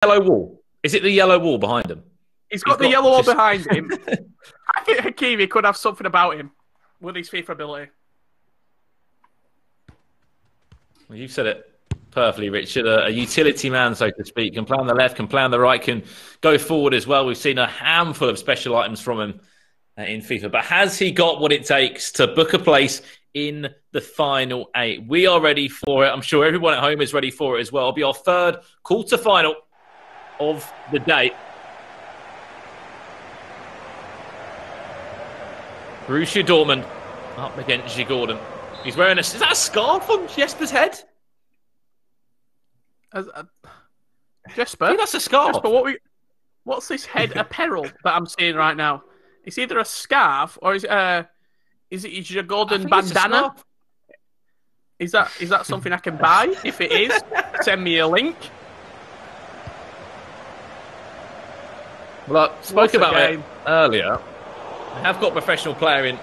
yellow wall? Is it the yellow wall behind him? He's got the yellow wall behind him. I think Hakimi could have something about him with his FIFA ability. Well, you've said it perfectly, Richard. A utility man, so to speak. Can play on the left, can play on the right, can go forward as well. We've seen a handful of special items from him in FIFA. But has he got what it takes to book a place in the final 8? We are ready for it. I'm sure everyone at home is ready for it as well. It'll be our third quarter-final of the day. Borussia Dortmund up against Gordon. He's wearing is that a scarf on Jesper's head? Jesper? I think that's a scarf. Jesper, what's this head apparel that I'm seeing right now? It's either a scarf or is it your golden bandana? Is that something I can buy? If it is, send me a link. Well, I spoke about it earlier. I have got a professional player in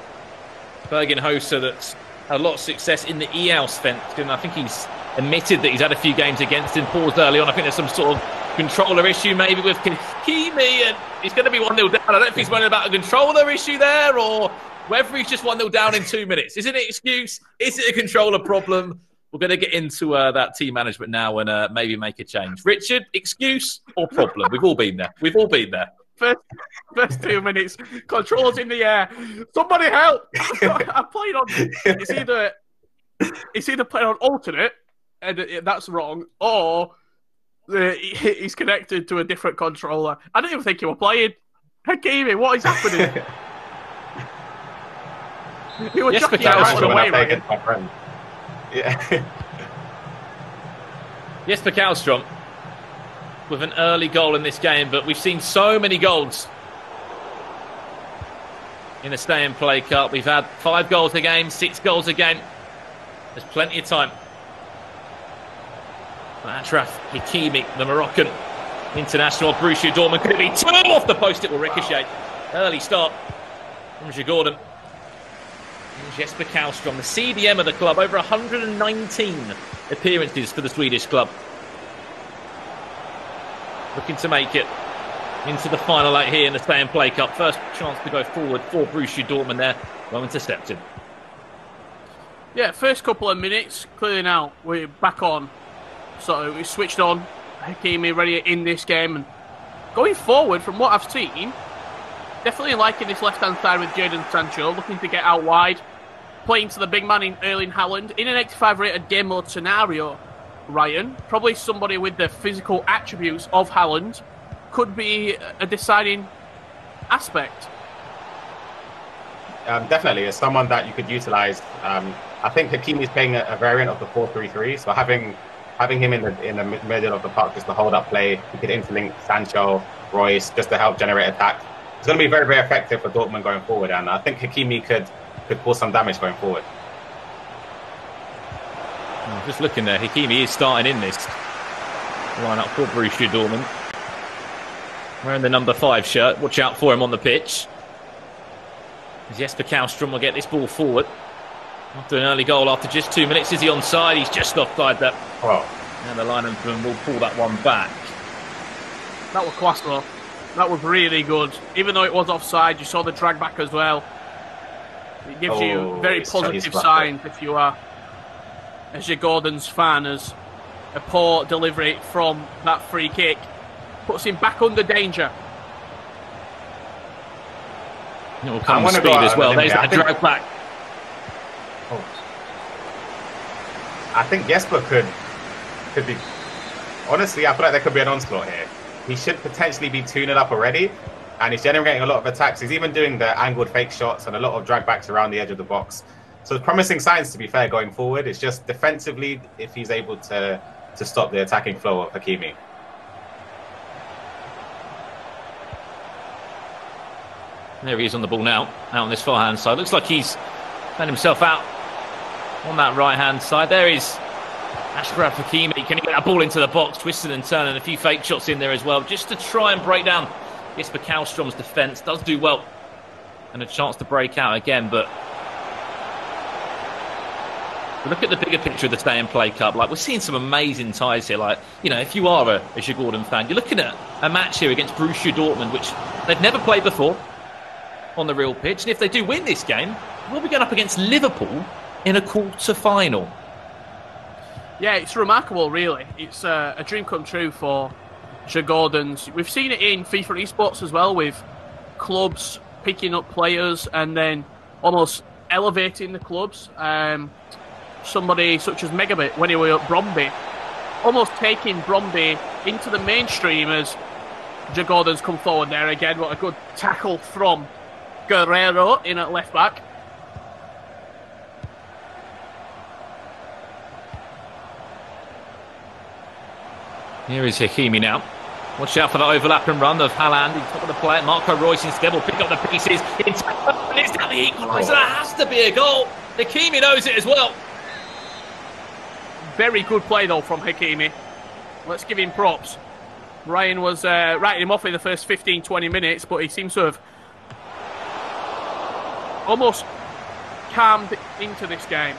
Bergen Hosa that's had a lot of success in the Eausfent, and I think he's admitted that he's had a few games against him, paused early on. I think there's some sort of controller issue maybe with Hakimi, and he's going to be 1-0 down. I don't know if he's worried about a controller issue there or whether he's just 1-0 down in 2 minutes. Is it an excuse? Is it a controller problem? We're going to get into that team management now and maybe make a change. Richard, excuse or problem? We've all been there. We've all been there. First 2 minutes, controls in the air. Somebody help! I'm playing on. It's either playing on alternate, and that's wrong, or he's connected to a different controller. I don't even think you were playing. Hakimi, what is happening? You were Jesper Karlström away, right? My friend. Yeah. Jesper Karlström with an early goal in this game, but we've seen so many goals in the Stay and Play Cup. We've had 5 goals a game, 6 goals a game. There's plenty of time. Achraf, Hakimi, the Moroccan international, Borussia Dortmund. Could it be 2 off the post? It will ricochet. Early start from Gordon. Jesper Karlström, the CDM of the club, over 119 appearances for the Swedish club. Looking to make it into the final 8 here in the Stay and Play Cup. First chance to go forward for Borussia Dortmund there. Well intercepted. Yeah, first couple of minutes, clearly now we're back on. So we switched on. Hakimi ready in this game. And going forward, from what I've seen, definitely liking this left-hand side with Jadon Sancho, looking to get out wide, playing to the big man in Erling Haaland. In an 85 rated game mode scenario, Ryan, probably somebody with the physical attributes of Haaland could be a deciding aspect. Definitely, as someone that you could utilise. I think Hakimi is playing a variant of the 4-3-3, so having him in the middle of the park just to hold up play, he could interlink Sancho, Royce, just to help generate attack. It's going to be very, very effective for Dortmund going forward, and I think Hakimi could cause some damage going forward. Just looking there, Hakimi is starting in this line-up for Borussia Dortmund. Wearing the number 5 shirt. Watch out for him on the pitch. Jesper Karlström will get this ball forward. After an early goal, after just 2 minutes, is he onside? He's just offside there. Oh. And the lineman will pull that one back. That was class though. That was really good. Even though it was offside, you saw the drag back as well. It gives you very positive signs if you are, as your Gordon's fan, as a poor delivery from that free kick puts him back under danger. It will come with speed as well. There's that drag back. Oh. I think Jesper could be. Honestly, I feel like there could be an onslaught here. He should potentially be 2-0 up already, and he's generating a lot of attacks. He's even doing the angled fake shots and a lot of drag backs around the edge of the box. So it's promising signs, to be fair, going forward. It's just defensively, if he's able to stop the attacking flow of Hakimi. There he is on the ball now, out on this far-hand side. Looks like he's found himself out on that right-hand side. There is Achraf Hakimi. Can he get that ball into the box, twisting and turning, a few fake shots in there as well, just to try and break down Jesper Karlström's defence. Does do well, and a chance to break out again, but But look at the bigger picture of the Stay and Play Cup. Like, we're seeing some amazing ties here. Like, you know, if you are a Djurgården fan, you're looking at a match here against Borussia Dortmund, which they've never played before on the real pitch. And if they do win this game, we'll be going up against Liverpool in a quarter-final. Yeah, it's remarkable, really. It's a dream come true for Djurgårdens. We've seen it in FIFA esports as well, with clubs picking up players and then almost elevating the clubs. Somebody such as Megabit, when he was at Bromby, almost taking Bromby into the mainstream as Djurgårdens come forward there again. What a good tackle from Guerrero in at left back. Here is Hakimi now. Watch out for the overlap and run of Haaland. He's top of the play. Marco Reus instead will pick up the pieces. It's down the equaliser. That has to be a goal. Hakimi knows it as well. Very good play, though, from Hakimi. Let's give him props. Ryan was writing him off in the first 15-20 minutes, but he seems to have almost calmed into this game.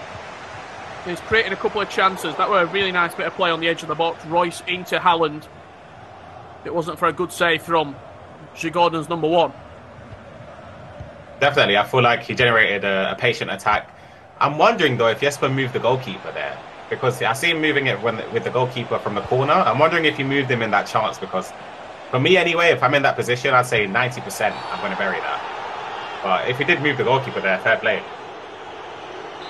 He's created a couple of chances. That were a really nice bit of play on the edge of the box. Reus into Haaland. It wasn't for a good save from Djurgården's number one. Definitely, I feel like he generated a patient attack. I'm wondering, though, if Jesper moved the goalkeeper there. Because I see him moving it with the goalkeeper from the corner. I'm wondering if he moved him in that chance. Because for me, anyway, if I'm in that position, I'd say 90% I'm going to bury that. But if he did move the goalkeeper there, fair play.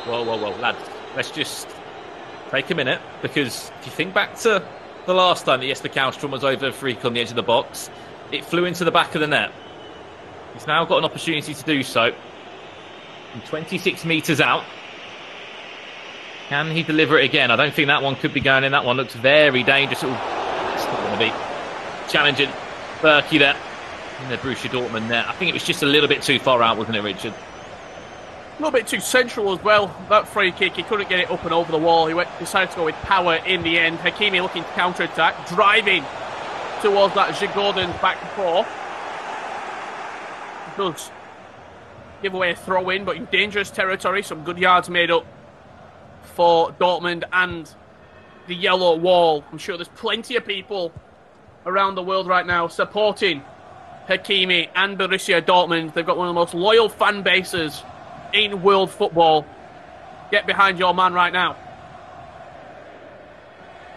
Whoa, lads. Let's just take a minute, because if you think back to the last time that Jesper Karlström was over a freak on the edge of the box, it flew into the back of the net. He's now got an opportunity to do so. From 26 metres out. Can he deliver it again? I don't think that one could be going in. That one looks very dangerous. It's not going to be challenging Berkey there in the Borussia Dortmund net. I think it was just a little bit too far out, wasn't it, Richard? A little bit too central as well. That free kick, he couldn't get it up and over the wall. He decided to go with power in the end. Hakimi looking to counter-attack, driving towards that Djurgården's back four. Does give away a throw-in, but in dangerous territory. Some good yards made up for Dortmund and the yellow wall. I'm sure there's plenty of people around the world right now supporting Hakimi and Borussia Dortmund. They've got one of the most loyal fan bases in world football. Get behind your man right now.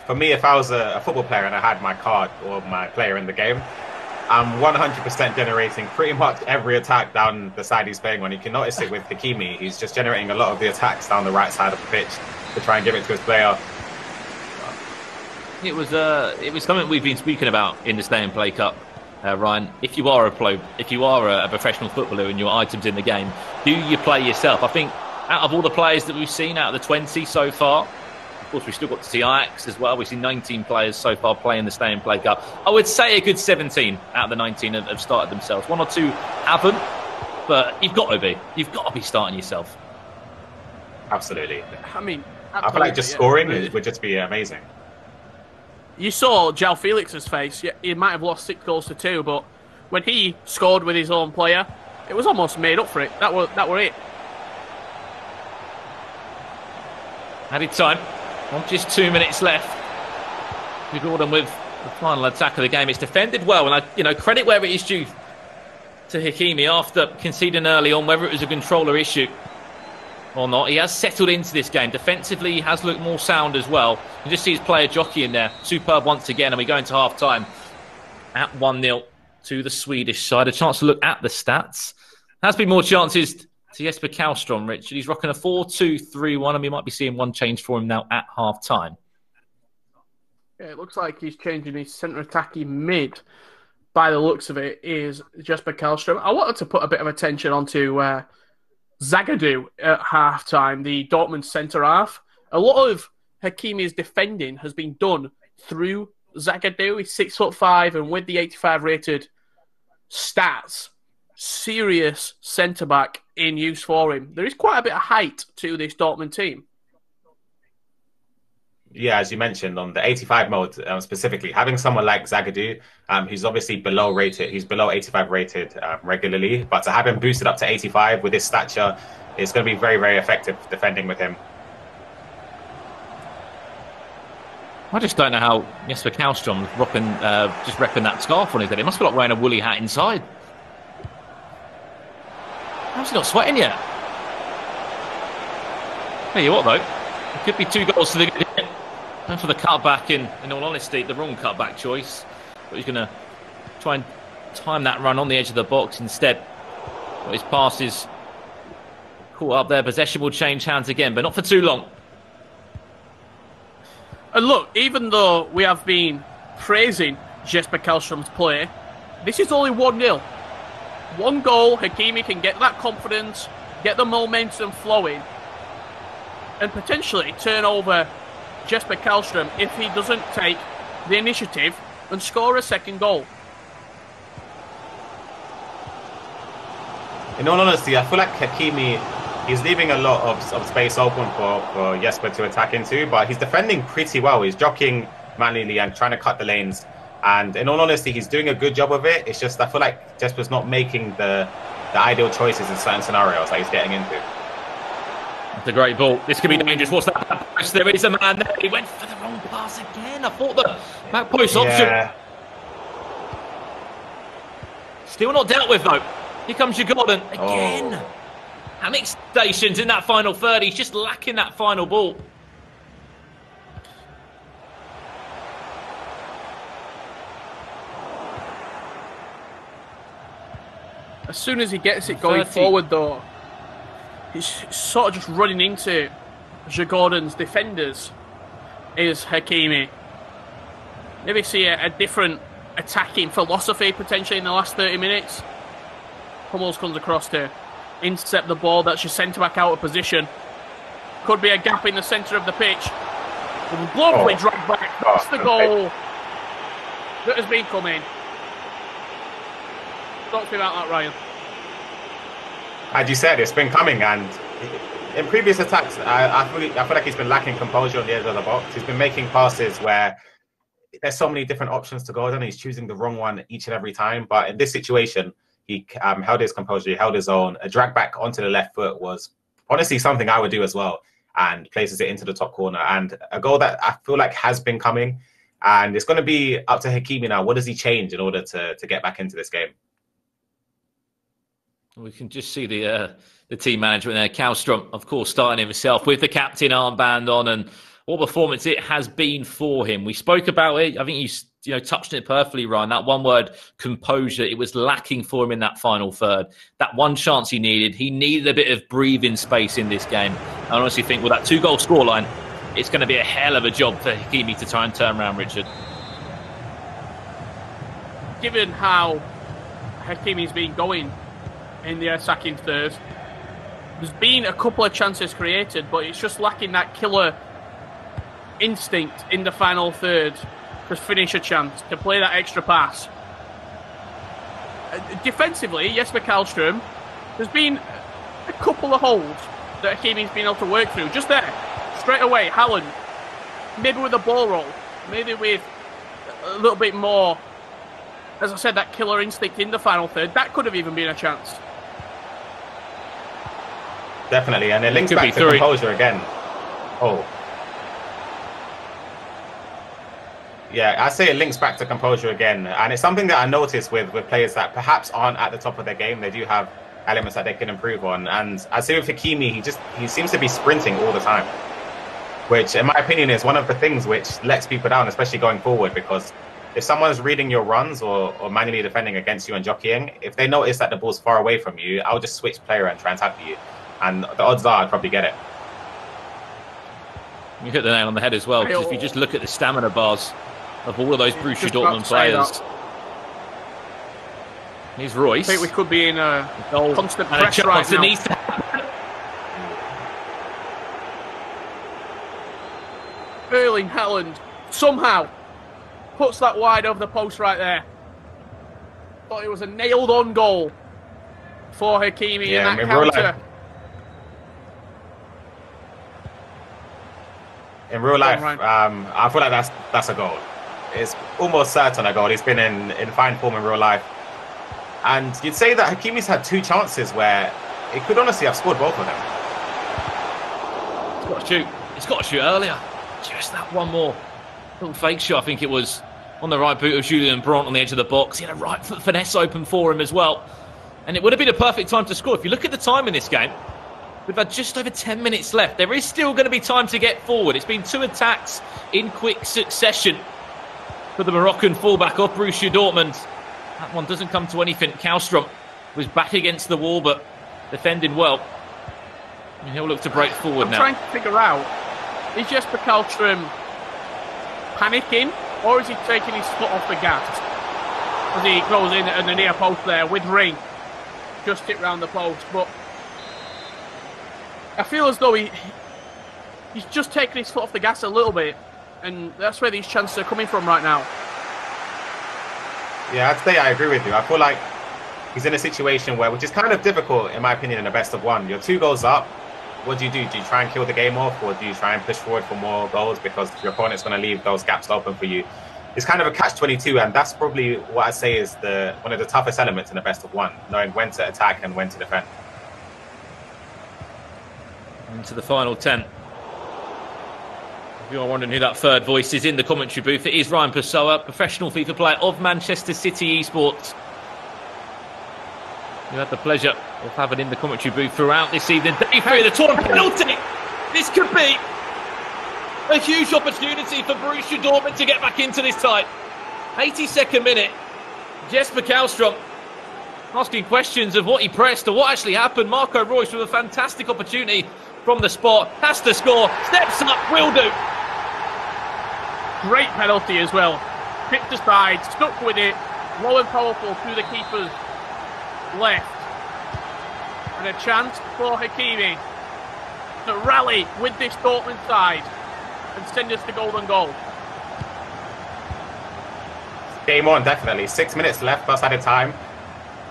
For me, if I was a football player and I had my card or my player in the game, I'm 100% generating pretty much every attack down the side he's playing on. You can notice it with Hakimi. He's just generating a lot of the attacks down the right side of the pitch to try and give it to his player. It was something we've been speaking about in the Stay and Play Cup, Ryan. If you are a professional footballer and your items in the game, do you play yourself? I think out of all the players that we've seen, out of the 20 so far, of course we've still got to see Ajax as well. We've seen 19 players so far playing the Stay and Play Cup. I would say a good 17 out of the 19 have started themselves. One or two haven't, but you've got to be starting yourself. Absolutely. I mean, I feel like just scoring would just be amazing. You saw João Felix's face. He might have lost 6 goals to 2, but when he scored with his own player, it was almost made up for it. That were it. Added time. Just 2 minutes left. Djurgården with the final attack of the game. It's defended well, and credit where it is due to Hakimi after conceding early on, whether it was a controller issue or not. He has settled into this game. Defensively, he has looked more sound as well. You just see his player jockey in there. Superb once again, and we go into half-time at 1-0 to the Swedish side. A chance to look at the stats. Has been more chances to Jesper Karlström, Richard. He's rocking a 4-2-3-1, and we might be seeing one change for him now at half-time. Yeah, it looks like he's changing his centre attacking mid. By the looks of it, is Jesper Karlström. I wanted to put a bit of attention onto Zagadou at half-time, the Dortmund centre-half. A lot of Hakimi's defending has been done through Zagadou. He's 6'5", and with the 85 rated stats, serious centre-back in use for him. There is quite a bit of height to this Dortmund team. Yeah, as you mentioned, on the 85 mode specifically, having someone like Zagadou, who's obviously below rated, he's below 85 rated regularly, but to have him boosted up to 85 with his stature, it's going to be very, very effective defending with him. I just don't know how Jesper Karlström just repping that scarf on his head. It must be like wearing a woolly hat inside. How's he not sweating yet? Tell you what, though, it could be 2 goals to the good. And for the cutback, in all honesty, the wrong cutback choice. But he's going to try and time that run on the edge of the box instead. But his pass is caught up there. Possession will change hands again, but not for too long. And look, even though we have been praising Jesper Karlström's play, this is only 1-0. 1 goal, Hakimi can get that confidence, get the momentum flowing, and potentially turn over Jesper Karlström if he doesn't take the initiative and score a second goal. In all honesty, I feel like Hakimi, he's leaving a lot of space open for Jesper to attack into, but he's defending pretty well. He's jockeying manually and trying to cut the lanes. And in all honesty, he's doing a good job of it. It's just I feel like Jesper's not making the ideal choices in certain scenarios that he's getting into. That's a great ball. This could be dangerous. What's that? There is a man there. He went for the wrong pass again. I thought the back post option. Still not dealt with, though. Here comes your Gordon again. Panic stations in that final third. He's just lacking that final ball. As soon as he gets it going forward, though, he's sort of just running into Gordon's defenders, is Hakimi. Maybe see a different attacking philosophy potentially in the last 30 minutes. Hummels comes across to intercept the ball. That's your centre-back out of position. Could be a gap in the centre of the pitch. Lovely drag back. That's the goal that has been coming. Talk to me about that, Ryan. As you said, it's been coming, and in previous attacks, I feel like he's been lacking composure on the edge of the box. He's been making passes where there's so many different options to go on, and he's choosing the wrong one each and every time. But in this situation, he held his composure, he held his own. A drag back onto the left foot was honestly something I would do as well, and places it into the top corner. And a goal that I feel like has been coming, and it's going to be up to Hakimi now. What does he change in order to get back into this game? We can just see the team management there. Karlström, of course, starting himself with the captain armband on, and what performance it has been for him. We spoke about it. I think you touched it perfectly, Ryan. That one word, composure, it was lacking for him in that final third. That one chance he needed a bit of breathing space in this game. I honestly think with that 2-goal scoreline, it's going to be a hell of a job for Hakimi to try and turn around Richard. Given how Hakimi's been going in the attacking third, there's been a couple of chances created, but it's just lacking that killer instinct in the final third to finish a chance, to play that extra pass. Defensively, Jesper Karlström, there's been a couple of holes that Hakimi's been able to work through. Just there, straight away, Haaland, maybe with a ball roll, maybe with a little bit more, as I said, that killer instinct in the final third. That could have even been a chance. Definitely, and it links back to composure again. Yeah, I say it links back to composure again, and it's something that I noticed with players that perhaps aren't at the top of their game. They do have elements that they can improve on, and I say with Hakimi, he seems to be sprinting all the time, which, in my opinion, is one of the things which lets people down, especially going forward. Because if someone's reading your runs or manually defending against you and jockeying, if they notice that the ball's far away from you, I'll just switch player and try and tackle you, and the odds are I'd probably get it. You hit the nail on the head as well, because if you just look at the stamina bars of all of those Borussia Dortmund players. Here's Royce. I think we could be in a constant pressure right now. Erling Haaland somehow puts that wide over the post right there. Thought it was a nailed-on goal for Hakimi in that counter. In real life, I feel like that's a goal. It's almost certain a goal. He's been in fine form in real life. And you'd say that Hakimi's had 2 chances where he could honestly have scored both of them. He's got to shoot. He's got to shoot earlier. Just that one more. Little fake shot, I think it was, on the right boot of Julien Brandt on the edge of the box. He had a right foot finesse open for him as well. And it would have been a perfect time to score. If you look at the time in this game, we've had just over 10 minutes left. There is still going to be time to get forward. It's been 2 attacks in quick succession for the Moroccan fullback of Borussia Dortmund. That one doesn't come to anything. Karlström was back against the wall, but defending well. And he'll look to break forward now. I'm trying to figure out, is Jesper Karlström panicking, or is he taking his foot off the gas as he goes in at the near post there with Ring just hit round the post? But I feel as though he's just taking his foot off the gas a little bit, and that's where these chances are coming from right now. Yeah, I'd say I agree with you. I feel like he's in a situation where, which is kind of difficult, in my opinion, in a best of one. You're 2 goals up. What do? Do you try and kill the game off, or do you try and push forward for more goals because your opponent's going to leave those gaps open for you? It's kind of a catch-22, and that's probably what I say is one of the toughest elements in a best of one, knowing when to attack and when to defend. Into the final 10. If you're wondering who that third voice is in the commentary booth, it is Ryan Pessoa, professional FIFA player of Manchester City Esports. You had the pleasure of having in the commentary booth throughout this evening. Day 3 of the tournament penalty. This could be a huge opportunity for Borussia Dortmund to get back into this tie. 82nd minute. Jesper Karlström asking questions of what he pressed or what actually happened. Marco Reus with a fantastic opportunity from the spot. Has to score. Steps up. Will do. Great penalty as well. Picked aside. Stuck with it. Low and powerful through the keeper's left. And a chance for Hakimi to rally with this Dortmund side and send us the golden goal. Game on, definitely. 6 minutes left plus added time.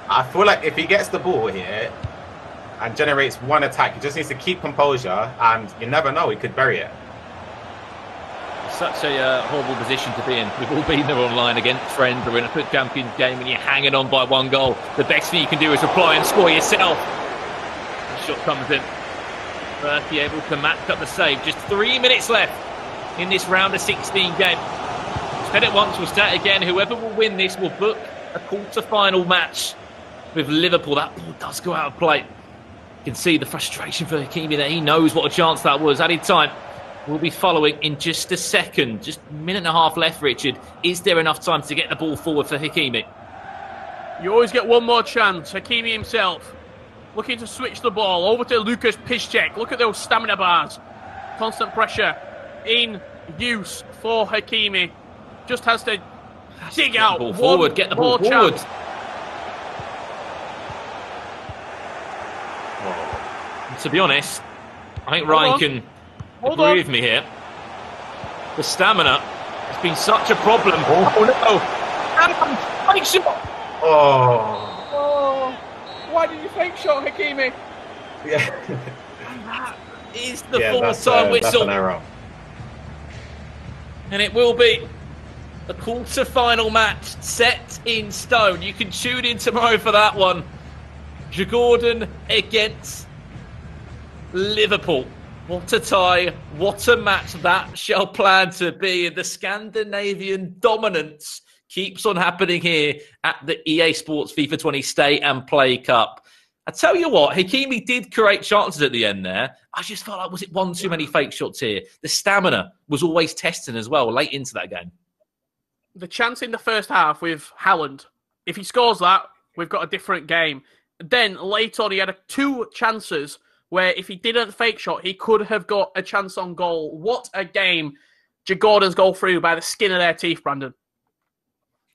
I feel like if he gets the ball here and generates one attack, he just needs to keep composure, and you never know, he could bury it. Such a horrible position to be in. We've all been there online against friends or in a FUT Champions game and you're hanging on by 1 goal. The best thing you can do is reply and score yourself. The shot comes in. Berkey able to match up the save. Just 3 minutes left in this round of 16 game. Said it once, we'll start again. Whoever will win this will book a quarter-final match with Liverpool. That ball does go out of play. You can see the frustration for Hakimi there. He knows what a chance that was. Added time. We'll be following in just a second. Just a minute and a half left, Richard. Is there enough time to get the ball forward for Hakimi? You always get one more chance. Hakimi himself looking to switch the ball over to Lukas Piszczek. Look at those stamina bars. Constant pressure in use for Hakimi. Just has to dig out one forward. Get the ball forward. To be honest, I think Ryan can agree with me here. The stamina has been such a problem. Oh no! Fake shot! Oh! Why did you fake shot, Hakimi? Yeah. And that is the full-time whistle. That's an error. And it will be a quarter-final match set in stone. You can tune in tomorrow for that one. Djurgården against Liverpool. What a tie. What a match that shall plan to be. The Scandinavian dominance keeps on happening here at the EA Sports FIFA 20 Stay and Play Cup. I tell you what, Hakimi did create chances at the end there. I just felt like, was it one too many fake shots here? The stamina was always testing as well late into that game. The chance in the first half with Haaland, if he scores that, we've got a different game. Then late on, he had 2 chances where if he didn't fake shot, he could have got a chance on goal. What a game. Djurgården's go through by the skin of their teeth, Brandon.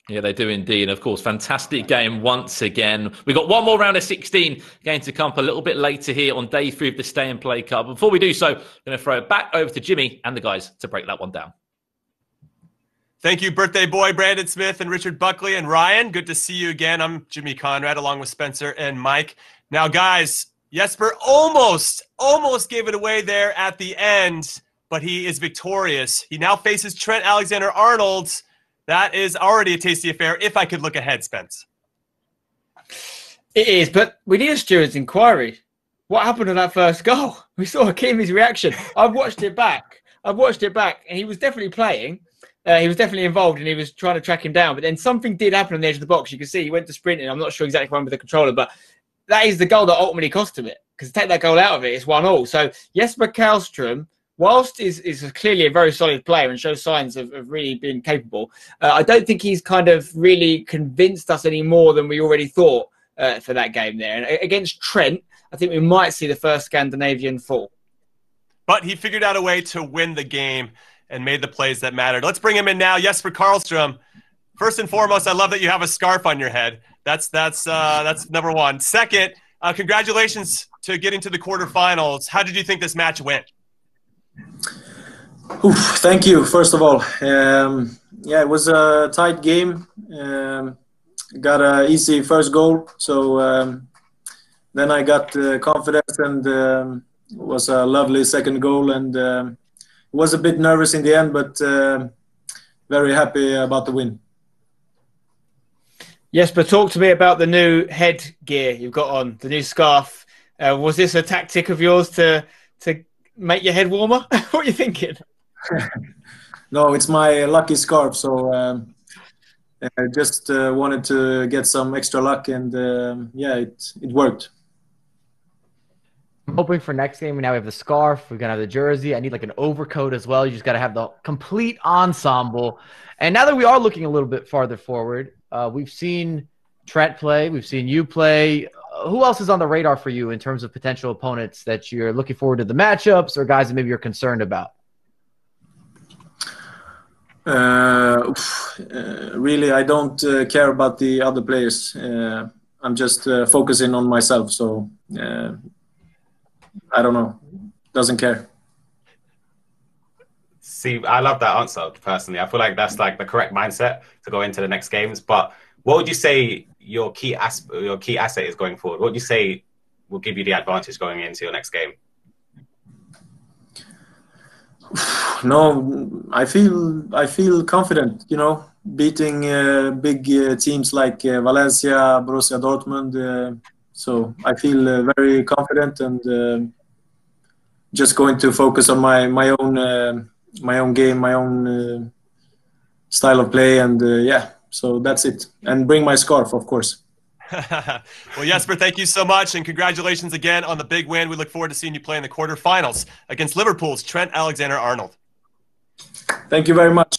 Yeah, they do indeed. And of course, fantastic game once again. We've got one more round of 16 going to come up a little bit later here on day 3 of the Stay and Play Cup. Before we do so, I'm going to throw it back over to Jimmy and the guys to break that one down. Thank you, birthday boy, Brandon Smith and Richard Buckley and Ryan. Good to see you again. I'm Jimmy Conrad along with Spencer and Mike. Now, guys, Jesper almost gave it away there at the end, but he is victorious. He now faces Trent Alexander-Arnold. That is already a tasty affair, if I could look ahead, Spence. It is, but we need a steward's inquiry. What happened to that first goal? We saw Hakimi's reaction. I've watched it back, and he was definitely playing, he was definitely involved and he was trying to track him down. But then something did happen on the edge of the box. You can see he went to sprinting. I'm not sure exactly what happened with the controller, but that is the goal that ultimately cost him it. Because to take that goal out of it, it's 1-1. So Jesper Karlström, whilst is clearly a very solid player and shows signs of really being capable, I don't think he's kind of really convinced us any more than we already thought for that game there. And against Trent, I think we might see the first Scandinavian fall. But he figured out a way to win the game and made the plays that mattered. Let's bring him in now. Jesper Karlström. First and foremost, I love that you have a scarf on your head. That's number one. Second, congratulations to getting to the quarterfinals. How did you think this match went? Oof, thank you, first of all. Yeah, it was a tight game. Got an easy first goal. So then I got confidence and it was a lovely second goal. And was a bit nervous in the end, but very happy about the win. Jesper, talk to me about the new headgear you've got on, the new scarf. Was this a tactic of yours to make your head warmer? What are you thinking? No, it's my lucky scarf. So I just wanted to get some extra luck, and yeah, it worked. I'm hoping for next game. Now we have the scarf. We're going to have the jersey. I need like an overcoat as well. You just got to have the complete ensemble. And now that we are looking a little bit farther forward, we've seen Trent play. We've seen you play. Who else is on the radar for you in terms of potential opponents that you're looking forward to the matchups, or guys that maybe you're concerned about? Really, I don't care about the other players. I'm just focusing on myself. So I don't know. Doesn't care. See, I love that answer, personally. I feel like that's like the correct mindset to go into the next games. But what would you say your key asset is going forward? What would you say will give you the advantage going into your next game? No, I feel confident, you know, beating big teams like Valencia, Borussia Dortmund. So I feel very confident and just going to focus on my own game, my own style of play, and yeah. So that's it. And bring my scarf, of course. Well, Jesper, thank you so much, and congratulations again on the big win. We look forward to seeing you play in the quarterfinals against Liverpool's Trent Alexander-Arnold. Thank you very much.